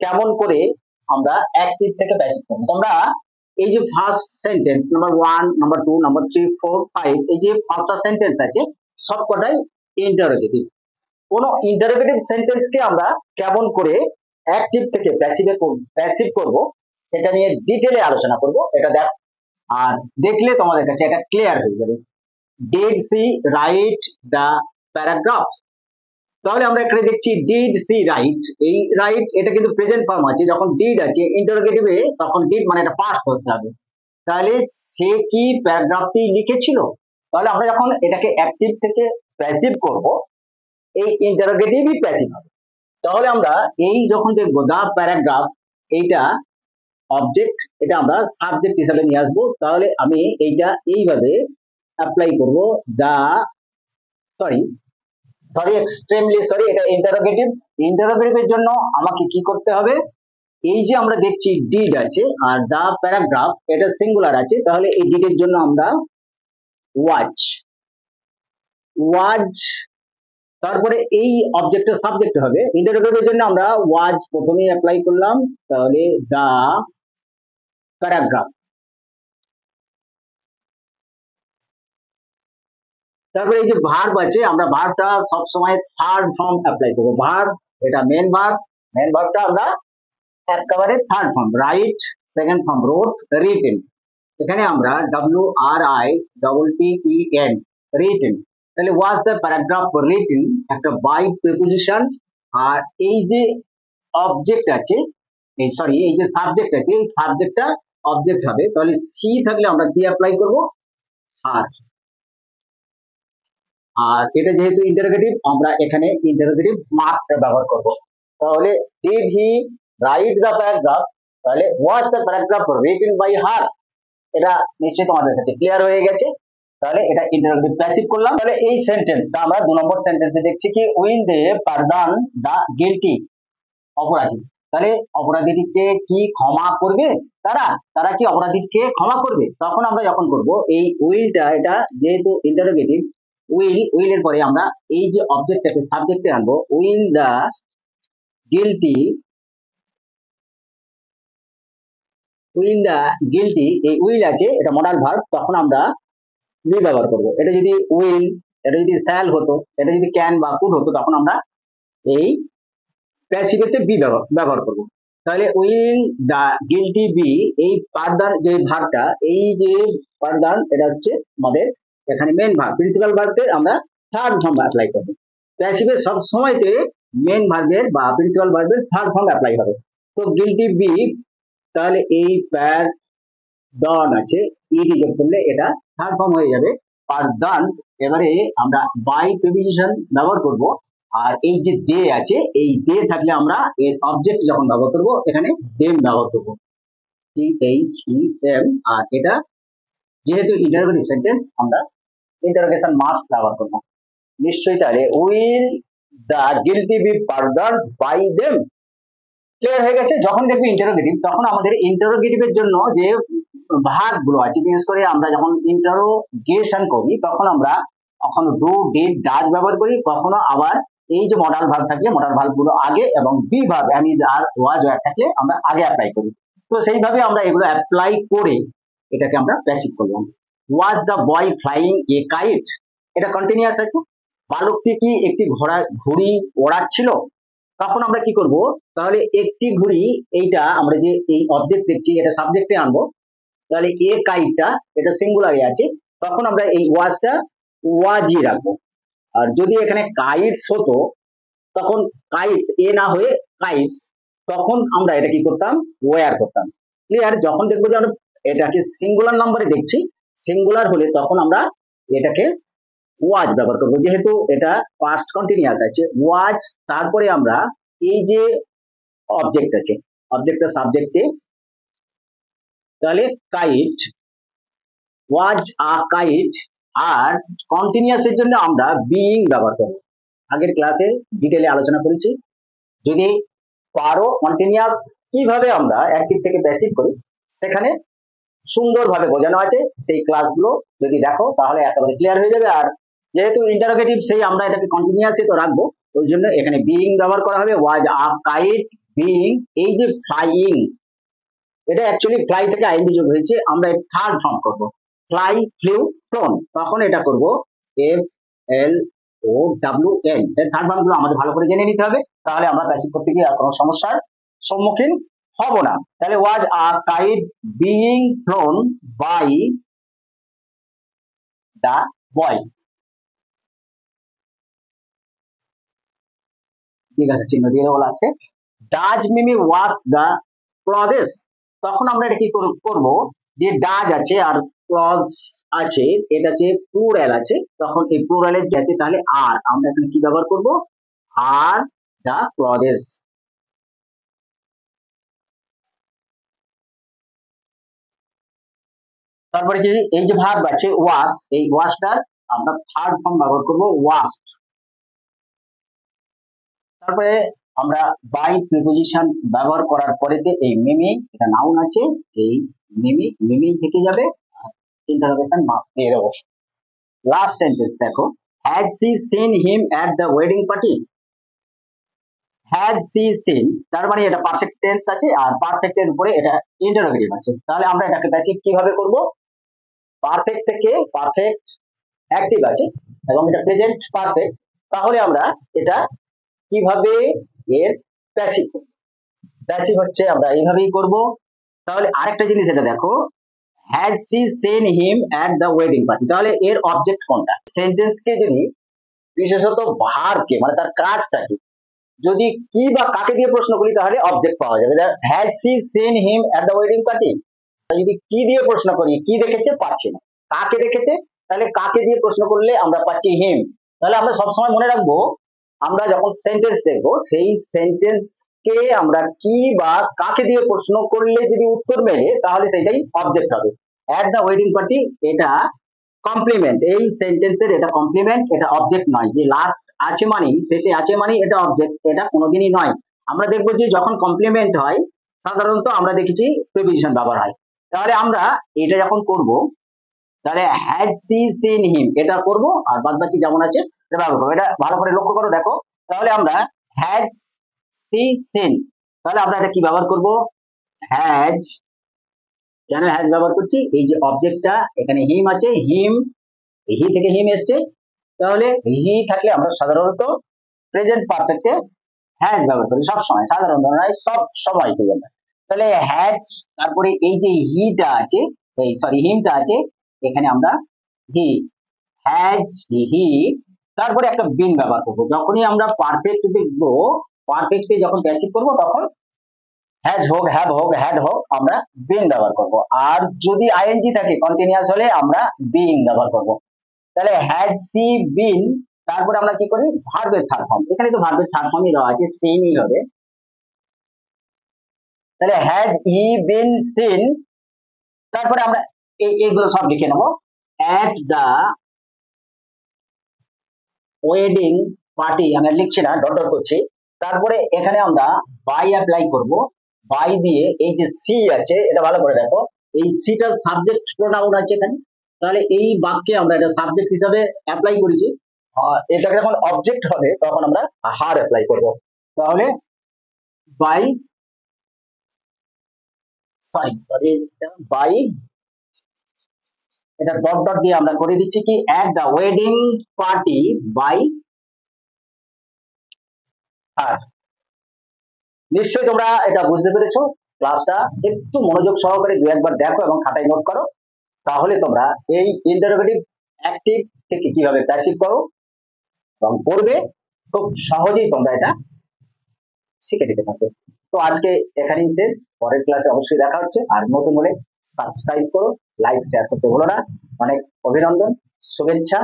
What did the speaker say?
কেমন করে আমরা অ্যাক্টিভ থেকে প্যাসিভ করব। তোমরা এই যে first sentence number 1 number 2 number 3 4 5 এই যে পাঁচটা সেন্টেন্স আছে সবকটাই ইন্টারোগেটিভ। কোন ইন্টারোগেটিভ সেন্টেন্সকে আমরা কেমন করে অ্যাক্টিভ থেকে প্যাসিভ করব এটা নিয়ে ডিটেইলে আলোচনা করব। এটা দেখ আর দেখলে তোমাদের কাছে এটা ক্লিয়ার হয়ে যাবে। Did she write the paragraph, তাহলে আমরা এখানে দেখছি ডিড সি রাইট, এই রাইট এটা কিন্তু প্রেজেন্ট ফর্ম আছে, যখন ডিড আছে ইন্টারোগেটিভে তখন ডিড মানে এটা পাস্ট হতে হবে। তাহলে সে কি প্যারাগ্রাফটি লিখেছিল, তাহলে আমরা যখন এটাকে অ্যাক্টিভ থেকে প্যাসিভ করব এই ইন্টারোগেটিভই প্যাসিভ হবে। তাহলে আমরা এই যখন দেখবো দা প্যারাগ্রাফ এইটা অবজেক্ট, এটা আমরা সাবজেক্ট হিসাবে নিয়ে আসবো। তাহলে আমি এইটা এইভাবে অ্যাপ্লাই করব দা সরি এক্সট্রিমলি সরি, এটা ইন্টারোগেটিভ। ইন্টারোগেটিভের জন্য আমাকে কি করতে হবে, এই যে আমরা দেখছি ডিড আছে আর দা প্যারাগ্রাফ এটা সিঙ্গুলার আছে, তাহলে এই ডিডের জন্য আমরা ওয়াজ, তারপরে এই অবজেক্টের সাবজেক্ট হবে। ইন্টারোগেটিভের জন্য আমরা ওয়াজ প্রথমেই অ্যাপ্লাই করলাম, তাহলে দা প্যারাগ্রাফ। তারপরে এই যে ভার্ব আছে, আমরা ভার্বটা সব সময় থার্ড ফর্ম অ্যাপ্লাই করব। ভার্ব এটা মেন ভার্বটা আমরা একেবারে third form, write second form, wrote written, এখানে আমরা WRITTEN রিটেন। তাহলে ওয়াজ দ্য প্যারাগ্রাফ রিটেন একটা বাই প্রিপোজিশন, আর এই যে অবজেক্ট আছে এই যে সাবজেক্ট আছে এই সাবজেক্টটা অবজেক্ট হবে। তাহলে সি থাকলে আমরা কি অ্যাপ্লাই করব, আর এটা যেহেতু ইন্টারোগেটিভ আমরা এখানে ইন্টারোগেটিভ মার্কটা ব্যবহার করব। তাহলে did he write the paragraph, তাহলে was the paragraph written by her, এটা নিশ্চয়ই তোমাদের কাছে ক্লিয়ার হয়ে গেছে। তাহলে এটা ইন্টারোগেটিভ প্যাসিভ করলাম। তাহলে এই সেন্টেন্সটা আমরা 2 নম্বর সেন্টেন্সে দেখছি কি উইল দে পারদন দা গিল্টি, অপরাধী, তাহলে অপরাধীকে কি ক্ষমা করবে, তারা কি অপরাধীকে ক্ষমা করবে। তখন আমরা যখন করব এই উইলটা, এটা যেহেতু ইন্টারোগেটিভ উইলের পরে আমরা এই যে অবজেক্টটাকে সাবজেক্টে আনবো, উইল দা গিল্টি এই উইল আছে এটা মডাল ভার্ব, তখন আমরা বি ব্যবহার করব। এটা যদি উইল, এটা যদি শ্যাল হতো, এটা যদি ক্যান বা কুড হতো, তখন আমরা এই প্যাসিভেতে বি ব্যবহার করব। তাহলে উইল দা গিল্টি বি, এই পারদান যে ভার্বটা, এই যে পারদান এটা হচ্ছে আমাদের এখানে মেন ভার্ব, প্রিন্সিপাল ভার্বের আমরা থার্ড ফর্ম অ্যাপ্লাই করব। প্যাসিভে সব সময়তে মেন ভার্বের বা প্রিন্সিপাল ভার্বের থার্ড ফর্ম অ্যাপ্লাই হবে। তো গিল্টি বি, তাহলে এই প্যার ডন আছে ইডি যোগ করলে এটা থার্ড ফর্ম হয়ে যাবে পারদান। এবারে আমরা বাই প্রিপোজিশন ব্যবহার করব, আর এই যে দে আছে এই দে থাকলে আমরা এর অবজেক্ট যখন ব্যবহার করব এখানে দেম ব্যবহার করব, THEM। আর এটা যেহেতু ইন্টারোগেটিভ সেন্টেন্স আমরা ইন্টারোগেশন মার্কস ব্যবহার করব নিশ্চয়ই। তাহলে will the guilty be pardon by them, clear হয়ে গেছে। যখন দেখবো ইন্টারোগেটিভ তখন আমাদের ইন্টারোগেটিভের জন্য যে ভার্ব গুলো আছে, বিশেষ করে আমরা যখন ইন্টারোগেশন করি তখন আমরা কখনো ডু ডিড ডাজ ব্যবহার করি, কখনো আবার এই যে মডাল ভার্ব থাকলে মডাল ভার্ব গুলো আগে এবং be verb am is are was were থাকলে আমরা আগে অ্যাপ্লাই করি। তো সেইভাবে আমরা এগুলো অ্যাপ্লাই করে এটাকে আমরা প্যাসিভ করলাম। Was the boy flying a kite, এটা কন্টিনিউয়াস আছে। বালকটি কি একটি ঘুড়ি ওড়াচ্ছিল, তখন আমরা কি করব, তাহলে একটি ঘুড়ি এইটা আমরা যে এই অবজেক্ট দেখছি এটা সাবজেক্টে আনবো, তাহলে এ কাইটটা এটা সিঙ্গুলারে আছে, তখন আমরা এই ওয়াজটা ওয়াজি রাখবো। আর যদি এখানে কাইটস হতো তখন কাইটস এ না হয়ে কাইটস, তখন আমরা এটা কি করতাম, ওয়্যার করতাম। ক্লিয়ার। যখন দেখবো যে আমরা এটাকে সিঙ্গুলার নাম্বারে দেখছি, সিঙ্গুলার হলে তখন আমরা এটাকে ওয়াজ ব্যবহার করবো, যেহেতু এটা পাস্ট কন্টিনিউয়াস আছে ওয়াজ। তারপরে আমরা এই যে অবজেক্ট আছে অবজেক্টটা সাবজেক্টে, তাহলে কাইট ওয়াজ আ কাইট, আর কন্টিনিউয়াস এর জন্য আমরা বিইং ব্যবহার করব। আগের ক্লাসে ডিটেইলে আলোচনা করেছি। যদি পারো কন্টিনিউয়াস কিভাবে আমরা অ্যাক্টিভ থেকে প্যাসিভ করি সেখানে সুন্দরভাবে বোঝানো আছে, সেই ক্লাসগুলো যদি দেখো তাহলে একেবারে ক্লিয়ার হয়ে যাবে। আর যেহেতু ইন্টারোগেটিভ সেই আমরা এটাকে কন্টিনিউয়াসই তো রাখবো, ওই জন্য এখানে বিইং ব্যবহার করা হবে। ওয়াজ আ কাইট বিইং, এই যে ফ্লাইং, এটা অ্যাকচুয়ালি ফ্লাই থেকে আইএনজি যোগ হয়েছে, আমরা থার্ড ফর্ম করব, ফ্লাই, ফ্লিউ, ফ্লোন, তখন এটা করব F L O W N, এর থার্ড ফর্ম গুলো আমাদের ভালো করে জেনে নিতে হবে, তাহলে আমরা প্যাসিভ করতে গিয়ে আর কোনো সমস্যার সম্মুখীন হব না। তাহলে was a kite being flown by the boy, ঠিক আছে, চিহ্ন দিয়ে দেবো লাস্টে। ডাজ মিমি ওয়াশ দা ক্লথেস, তখন আমরা এটা কি করব, যে ডাজ আছে আর ক্লথস আছে, এটা হচ্ছে প্লুরাল আছে, তখন এই প্লুরালের যে আছে তাহলে আর আমরা এখানে কি ব্যবহার করব, আর দা ক্লথেস। তারপরে কি এই যে ভার্ব আছে ওয়াশ, এই ওয়াশটার আমরা থার্ড ফর্ম ব্যবহার করব ওয়াশড। তারপরে আমরা বাই প্রিপোজিশন ব্যবহার করার পরেতে এই মিমি, এটা নাউন আছে, এই মিমি মিমি থেকে যাবে, ইন্টারোগেশন মার্ক দিয়ে দেবো। লাস্ট সেন্টেন্স দেখো, has she seen him at the wedding party, has she seen, তার মানে এটা পারফেক্ট টেন্স আছে আর পারফেক্টের উপরে এটা ইন্টারোগেটিভ আছে, তাহলে আমরা এটাকে প্যাসিভ কিভাবে করব, পারফেক্ট থেকে পারফেক্ট অ্যাক্টিভ আছে এবং এটা প্রেজেন্ট পারফেক্ট, তাহলে আমরা এটা কিভাবে এর প্যাসিভ, প্যাসিভ হচ্ছে আমরা এইভাবেই করব। তাহলে আরেকটা জিনিস এটা দেখো, has she seen him at the wedding party, তাহলে এর অবজেক্ট কোনটা, সেন্টেন্সকে যদি বিশেষত ভার্বকে মানে তার কাজটা কি, যদি কি বা কাকে দিয়ে প্রশ্ন করি তাহলে অবজেক্ট পাওয়া যাবে, has she seen him at the wedding party, যদি কি দিয়ে প্রশ্ন করি, কি দেখেছে পাচ্ছি না, কাকে দেখেছে, তাহলে কাকে দিয়ে প্রশ্ন করলে আমরা পাচ্ছি হিম। তাহলে আমরা সবসময় মনে রাখবো, আমরা যখন সেন্টেন্স দেখবো সেই সেন্টেন্স কে আমরা কি বা কাকে দিয়ে প্রশ্ন করলে যদি উত্তর মেলে তাহলে সেটাই অবজেক্ট হবে। এট দ্য ওয়েডিং পার্টি এটা কমপ্লিমেন্ট, এই সেন্টেন্সের এটা কমপ্লিমেন্ট, এটা অবজেক্ট নয়, যে লাস্ট আছে মানে শেষে আছে মানে এটা অবজেক্ট, এটা কোনোদিনই নয়। আমরা দেখবো যে যখন কমপ্লিমেন্ট হয় সাধারণত আমরা দেখেছি প্রিপোজিশন ব্যবহার হয়, তাহলে আমরা এটা যখন করব তাহলে হ্যাজ সি সিন হিম এটা করব, আর বাদ বাকি যেমন আছে এটা ব্যবহার করবো, এটা ভালো করে লক্ষ্য করো দেখো, তাহলে আমরা হ্যাজ সি সিন, তাহলে আমরা এটা কি ব্যবহার করব, হ্যাজ, কেন হ্যাজ ব্যবহার করছি, এই যে অবজেক্টটা এখানে হিম আছে, হিম, হি থেকে হিম এসছে, তাহলে হি থাকলে আমরা সাধারণত প্রেজেন্ট পারফেক্টে হ্যাজ ব্যবহার করি সব সময়, সাধারণত নয় সব সময় পেয়ে যাবে। তাহলে হ্যাজ, তারপরে এই যে হিটা আছে, এই সরি হিমটা আছে, এখানে আমরা হি, হ্যাজ হি, তারপরে একটা বিন ব্যবহার করবো, যখনই আমরা পারফেক্ট দেখবো, পারফেক্টে যখন প্যাসিভ করবো তখন হ্যাজ হোক, হ্যাভ হোক, হ্যাড হোক, আমরা বিন ব্যবহার করব, আর যদি আইএনজি থাকে কন্টিনিউয়াস হলে আমরা বিইং ব্যবহার করব। তাহলে হ্যাজ সি বিন, তারপরে আমরা কি করি, ভার্বের থার্ড ফর্ম, এখানে তো ভার্বের থার্ড ফর্মই দেওয়া আছে, সিনই হবে, তাহলে হ্যাজ ই বিন সিন, তারপরে আমরা এইগুলো সব লিখে নেবো, এট দা ওয়েডিং পার্টি, আমরা লিখছি না, ডট ডট করছি, তারপরে এখানে আমরা বাই অ্যাপ্লাই করব, বাই দিয়ে এই যে সি আছে এটা ভালো করে দেখো, এই সিটা সাবজেক্ট প্রোনাউন আছে এখানে, তাহলে এই বাক্যে আমরা এটা সাবজেক্ট হিসাবে অ্যাপ্লাই করেছি, এটা যখন অবজেক্ট হবে তখন আমরা হার অ্যাপ্লাই করব, তাহলে বাই সরি বাই, এটা ডট ডট দিয়ে আমরা করে দিচ্ছি কি, এট দা ওয়েডিং পার্টি বাই হার। নিশ্চয়ই তোমরা এটা বুঝতে পেরেছো, ক্লাসটা একটু মনোযোগ সহকারে দু একবার দেখো এবং খাতায় নোট করো, তাহলে তোমরা এই ইন্টারোগেটিভ অ্যাক্টিভ থেকে কিভাবে প্যাসিভ করো এবং করবে খুব সহজেই তোমরা এটা শিখে দিতে পারবে। তো আজকে এখানেই শেষ, পরের ক্লাসে অবশ্যই দেখা হচ্ছে, আর নতুন হলে সাবস্ক্রাইব করো, লাইক শেয়ার করতে ভুলো না। অনেক অভিনন্দন, শুভেচ্ছা।